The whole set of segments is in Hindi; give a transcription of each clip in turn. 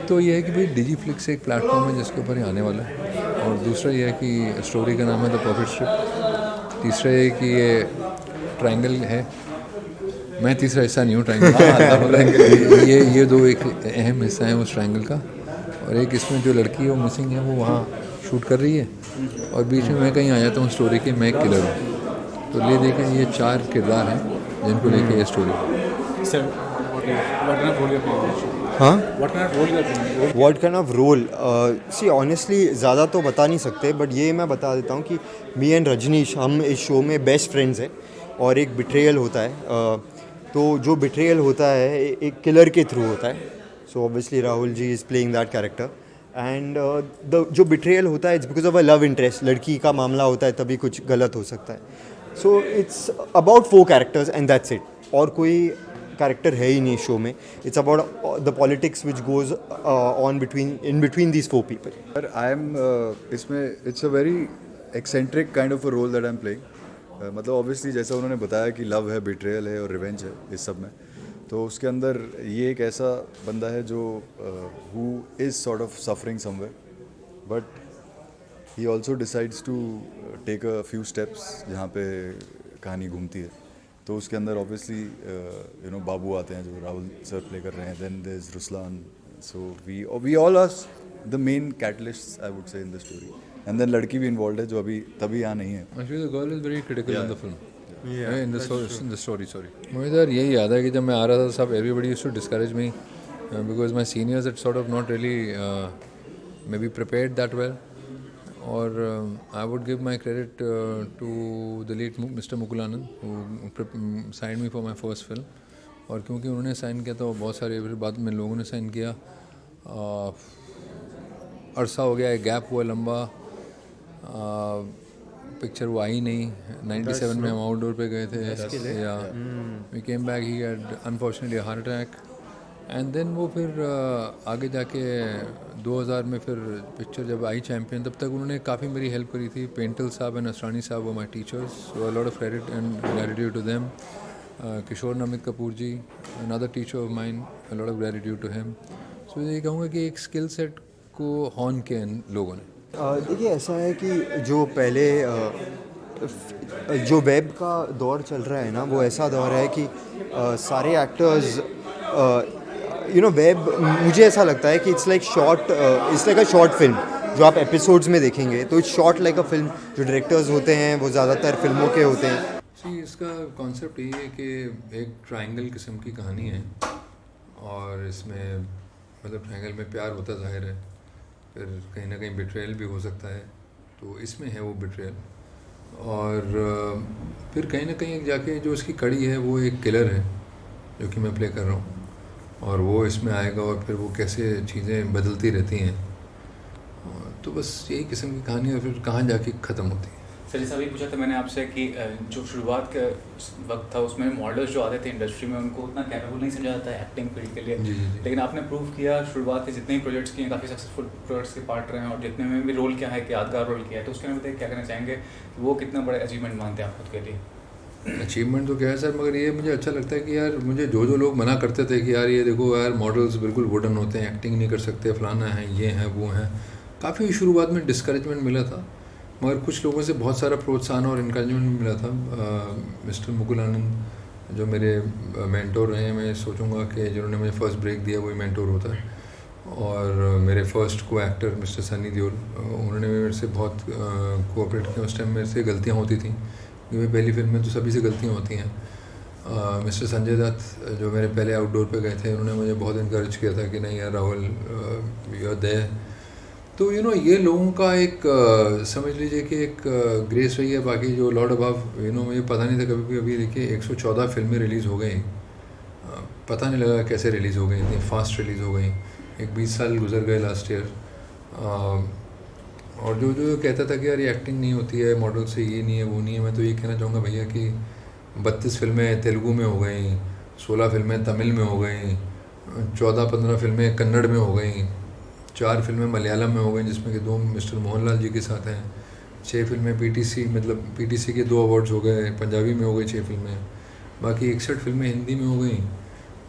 एक तो ये है कि भाई डिजीफ्लिक्स एक प्लेटफॉर्म है जिसके ऊपर ये आने वाला है, और दूसरा ये है कि स्टोरी का नाम है द परफेक्ट स्ट्रिप। तीसरा ये कि ये ट्रायंगल है, मैं तीसरा हिस्सा नहीं हूँ ट्रायंगल। ये दो एक अहम हिस्सा है उस ट्रायंगल का, और एक इसमें जो लड़की है वो मिसिंग है, वो वहाँ शूट कर रही है, और बीच में मैं कहीं आ जाता हूँ स्टोरी के, मैं एक किलर हूँ। तो ले देखें ये 4 किरदार हैं जिनको लेके ये स्टोरी। सर हाँ, what kind of role you are playing? Word kind of role, see honestly ज़्यादा तो बता नहीं सकते, बट ये मैं बता देता हूँ कि मी एंड रजनीश हम इस शो में बेस्ट फ्रेंड्स हैं, और एक बिट्रेयल होता है। तो जो बिट्रेयल होता है एक किलर के थ्रू होता है। So obviously Rahul ji is playing that character, and the जो बिट्रेयल होता है it's because of a love interest, लड़की का मामला होता है तभी कुछ गलत हो सकता है। So it's about 4 characters and that's it, और कोई कैरेक्टर है ही नहीं शो में। It's about the politics which goes on between these 4 people. But I am इसमें it's a very eccentric kind of a role that I'm playing. मतलब ऑब्वियसली जैसा उन्होंने बताया कि लव है, बिट्रेयल है और रिवेंज है इस सब में, तो उसके अंदर ये एक ऐसा बंदा है जो who is sort of suffering somewhere, but he also decides to take a few steps जहाँ पे कहानी घूमती है। तो उसके अंदर ऑब्वियसली यू नो बाबू आते हैं जो राहुल सर प्ले कर रहे हैं, then there is Ruslan, so we all are the main catalysts I would say in the story, and then लड़की भी इन्वॉल्व है जो अभी तभी यहाँ नहीं है। Actually, the girl is very critical in the film. In the story, sorry. मुझे यार यही याद है कि जब मैं आ रहा था सब everybody used to discourage me because my seniors had sort of not really maybe prepared that well. और I would give my credit to the late Mr. Mukulanand who signed me for my first film. और क्योंकि उन्होंने साइन किया तो बहुत सारे बाद में लोगों ने साइन किया, अरसा हो गया, एक गैप हुआ लंबा, पिक्चर वो आई नहीं। 97 में हम आउटडोर पे गए थे, या we came back, he had unfortunately heart attack, and then वो फिर आगे जाके 2000 में फिर पिक्चर जब आई चैम्पियन, तब तक उन्होंने काफ़ी मेरी हेल्प करी थी। पेंटल साहब एंड असरानी साहब वो my teachers, so a lot of credit and gratitude to them. Kishore Namit Kapoor ji, another teacher of mine, a lot of gratitude to him. So ये कहूँगा कि एक स्किल सेट को हॉर्न किया इन लोगों ने। देखिए ऐसा है कि जो पहले जो वेब का दौर चल रहा है ना, वो ऐसा दौर है कि सारे एक्टर्स यू नो वेब, मुझे ऐसा लगता है कि it's like a short film जो आप एपिसोड्स में देखेंगे, तो it's short like a film. जो डायरेक्टर्स होते हैं वो ज़्यादातर फिल्मों के होते हैं। इसका कॉन्सेप्ट ये है कि एक ट्रायंगल किस्म की कहानी है, और इसमें मतलब ट्रायंगल में प्यार होता ज़ाहिर है, फिर कहीं ना कहीं बिट्रेयल भी हो सकता है, तो इसमें है वो बिट्रेयल, और फिर कहीं ना कहीं जाके जो उसकी कड़ी है वो एक किलर है जो कि मैं प्ले कर रहा हूँ, और वो इसमें आएगा, और फिर वो कैसे चीज़ें बदलती रहती हैं, तो बस यही किस्म की कहानी है, फिर कहाँ जाके ख़त्म होती है। सर जैसा अभी पूछा था मैंने आपसे कि जो शुरुआत का वक्त था उसमें मॉडल्स जो आते थे इंडस्ट्री में उनको उतना कैपेबल नहीं समझा जाता है एक्टिंग फील्ड के लिए। जी। लेकिन आपने प्रूव किया, शुरुआत के जितने भी प्रोजेक्ट्स किए हैं काफ़ी सक्सेसफुल प्रोजेक्ट्स के पार्ट रहे हैं, और जितने में भी रोल किया है कि यादगार रोल किया है, तो उसके में बताइए क्या कहना चाहेंगे कि वो कितना बड़ा अचीवमेंट मानते हैं आप खुद के लिए? अचीवमेंट तो क्या है सर, मगर ये मुझे अच्छा लगता है कि यार मुझे जो लोग मना करते थे कि यार ये देखो यार मॉडल्स बिल्कुल वुडन होते हैं, एक्टिंग नहीं कर सकते, फलाना है, ये हैं वो हैं, काफ़ी शुरुआत में डिस्करेजमेंट मिला था, मगर कुछ लोगों से बहुत सारा प्रोत्साहन और इनकरेजमेंट मिला था। मिस्टर मुकुलानंद जो मेरे मेंटोर हैं, मैं सोचूंगा कि जिन्होंने मुझे फ़र्स्ट ब्रेक दिया वही मेंटोर होता है, और मेरे फर्स्ट को एक्टर मिस्टर सनी देओल, उन्होंने मेरे से बहुत कोऑपरेट किया। उस टाइम मेरे से गलतियाँ होती थी, क्योंकि पहली फिल्म में तो सभी से गलतियाँ होती हैं। मिस्टर संजय दत्त जो मेरे पहले आउटडोर पे गए थे, उन्होंने मुझे बहुत इनकरेज किया था कि नहीं यार राहुल यू आर देयर। तो यू नो ये लोगों का एक समझ लीजिए कि एक ग्रेस रही है। बाकी जो लॉर्ड अबव यू नो मुझे पता नहीं था कभी भी। अभी देखिए 114 फिल्में रिलीज़ हो गई, पता नहीं लगा कैसे रिलीज़ हो गई, इतनी फास्ट रिलीज़ हो गई। एक 20 साल गुजर गए लास्ट ईयर। और जो कहता था कि यार ये एक्टिंग नहीं होती है मॉडल से, ये नहीं है वो नहीं है, मैं तो ये कहना चाहूँगा भैया कि 32 फिल्में तेलुगु में हो गई, 16 फिल्में तमिल में हो गई, 14-15 फिल्में कन्नड़ में हो गई, 4 फिल्में मलयालम में हो गई जिसमें कि 2 मिस्टर मोहनलाल जी के साथ हैं, 6 फिल्में पीटीसी मतलब पीटीसी के 2 अवार्ड्स हो गए, पंजाबी में हो गई 6 फिल्में, बाकी 61 फिल्में हिंदी में हो गई,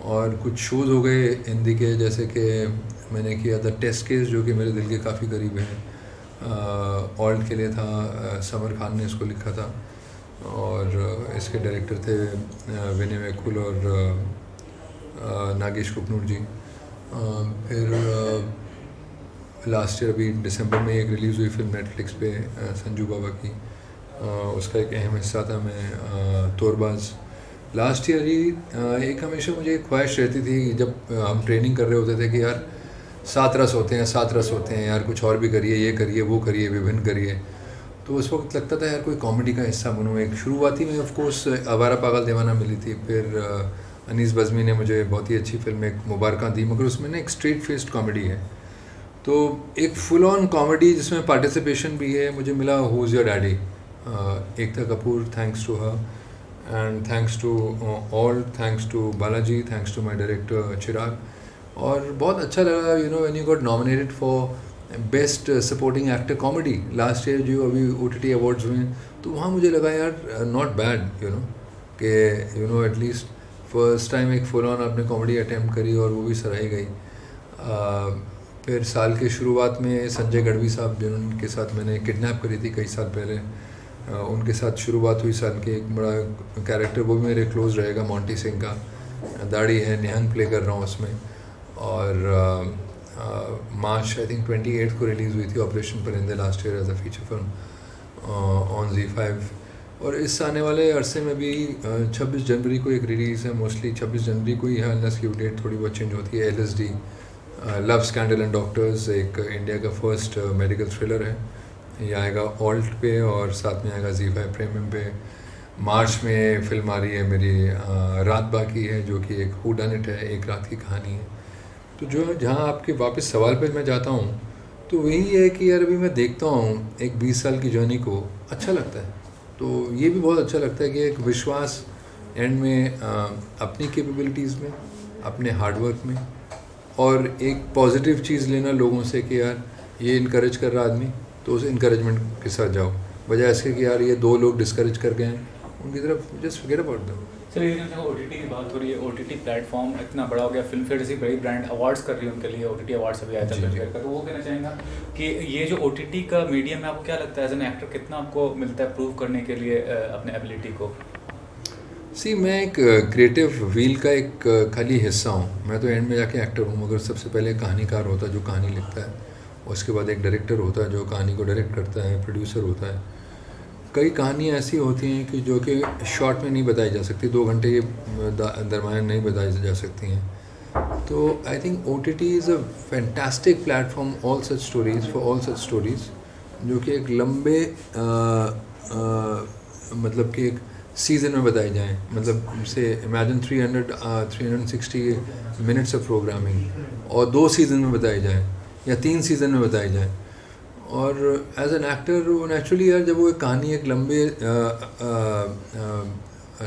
और कुछ शोज़ हो गए हिंदी के जैसे कि मैंने किया द टेस्ट केस, जो कि मेरे दिल के काफ़ी करीब है। ऑल्ट के लिए था, समर खान ने इसको लिखा था और इसके डायरेक्टर थे विनय मैकुल और नागेश कुकनूर जी। फिर लास्ट ईयर अभी दिसंबर में एक रिलीज़ हुई फिल्म नेटफ्लिक्स पे संजू बाबा की, उसका एक अहम हिस्सा था मैं, तोरबाज। लास्ट ईयर ही एक हमेशा मुझे एक ख्वाहिश रहती थी जब हम ट्रेनिंग कर रहे होते थे कि यार 7 रस होते हैं यार, कुछ और भी करिए, ये करिए वो करिए, विभिन्न करिए। तो उस वक्त लगता था यार कोई कॉमेडी का हिस्सा बनूँ। एक शुरुआती में ऑफ कोर्स आवारा पागल दीवाना मिली थी, फिर अनीस बज़मी ने मुझे बहुत ही अच्छी फिल्म एक मुबारका दी, मगर उसमें ना एक स्ट्रेट फेस्ड कॉमेडी है। तो एक फुल ऑन कॉमेडी जिसमें पार्टिसिपेशन भी है मुझे मिला who is your daddy, Ekta Kapoor, thanks to her and thanks to all, thanks to Balaji, thanks to my director Chirag. और बहुत अच्छा लगा when you got nominated for best supporting actor comedy last year जो अभी OTT अवार्ड्स हुए, तो वहाँ मुझे लगा यार नॉट बैड कि एटलीस्ट फर्स्ट टाइम एक फुल ऑन आपने कॉमेडी अटैम्प्ट करी और वो भी सराही गई। फिर साल के शुरुआत में संजय गढ़वी साहब जिनके साथ मैंने किडनैप करी थी कई साल पहले, उनके साथ शुरुआत हुई साल के। एक बड़ा कैरेक्टर वो भी मेरे क्लोज रहेगा, मोंटी सिंह का, दाढ़ी है, निहंग प्ले कर रहा हूँ उसमें। और मार्च आई थिंक 28 को रिलीज़ हुई थी operation Parindey last year as a feature film on ZEE5। और इस आने वाले अरसे में भी 26 जनवरी को एक रिलीज़ है, मोस्टली 26 जनवरी को ही है, अनलेस की डेट थोड़ी बहुत चेंज होती है। LSD love scandal and doctors, एक इंडिया का फर्स्ट मेडिकल थ्रिलर है। ये आएगा ऑल्ट पे और साथ में आएगा ZEE5 प्रीमियम पे। मार्च में फिल्म आ रही है मेरी रात बाकी है, जो कि एक हू डन इट है, एक रात की कहानी है। तो जो जहाँ आपके वापस सवाल पे मैं जाता हूँ तो वही है कि यार अभी मैं देखता हूँ एक 20 साल की जर्नी को, अच्छा लगता है। तो ये भी बहुत अच्छा लगता है कि एक विश्वास एंड में अपनी कैपेबिलिटीज़ में, अपने हार्डवर्क में, और एक पॉजिटिव चीज़ लेना लोगों से कि यार ये इनकरेज कर रहा आदमी तो उस इनकरेजमेंट के साथ जाओ, बजाय इसके कि यार ये 2 लोग डिस्करेज कर गए हैं उनकी तरफ जस्ट फॉरगेट अबाउट देम। चलिए OTT की बात हो रही है, OTT प्लेटफॉर्म इतना बड़ा हो गया, फिल्म फेयर जैसी बड़ी ब्रांड अवार्ड्स कर रही है उनके लिए, OTT अवार्ड्स अभी आया था फिल्म फेयर का। तो वो कहना चाहेंगा कि ये जो OTT का मीडियम है, आपको क्या लगता है एज एन एक्टर कितना आपको मिलता है प्रूव करने के लिए अपने एबिलिटी को? मैं एक क्रिएटिव व्हील का एक खाली हिस्सा हूँ। मैं तो एंड में जाके एक्टर हूँ, मगर सबसे पहले कहानीकार होता है जो कहानी लिखता है, उसके बाद एक डायरेक्टर होता है जो कहानी को डायरेक्ट करता है, प्रोड्यूसर होता है। कई कहानियाँ ऐसी होती हैं कि जो कि शॉर्ट में नहीं बताई जा सकती, 2 घंटे के दरमियान नहीं बताई जा सकती हैं। तो I think OTT is a fantastic platform all such stories for all such stories, जो कि एक लंबे मतलब कि एक सीज़न में बताई जाएँ। मतलब से इमेजिन 360 मिनट्स ऑफ प्रोग्रामिंग और 2 सीज़न में बताई जाए या 3 सीज़न में बताई जाए। और एज एन एक्टर नेचुरली यार जब वो एक कहानी एक लंबे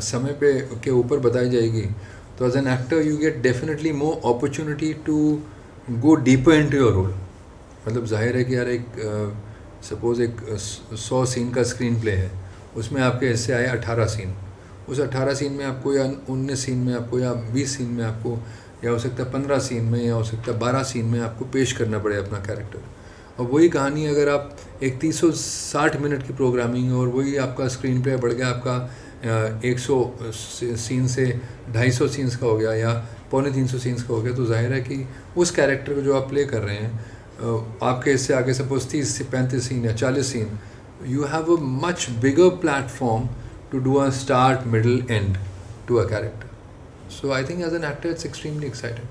समय पे के ऊपर बताई जाएगी, तो as an actor you get definitely more opportunity to go deeper into your role. मतलब जाहिर है कि यार एक सपोज़ एक 100 सीन का स्क्रीन प्ले है, उसमें आपके हिस्से आए 18 सीन। उस 18 सीन में आपको या 19 सीन में आपको या 20 सीन में आपको, या हो सकता है 15 सीन में, या हो सकता है 12 सीन में आपको पेश करना पड़े अपना कैरेक्टर। और वही कहानी अगर आप एक 360 मिनट की प्रोग्रामिंग है और वही आपका स्क्रीन प्ले बढ़ गया, आपका 100 सीन से 250 सीन्स का हो गया या 250 सीन्स का हो गया, तो जाहिर है कि उस कैरेक्टर को जो आप प्ले कर रहे हैं आपके इससे आगे सपोज 30 से 35 सीन या 40 scene, you have a much bigger platform to do a start, middle, end to a character. So I think as an actor it's extremely exciting.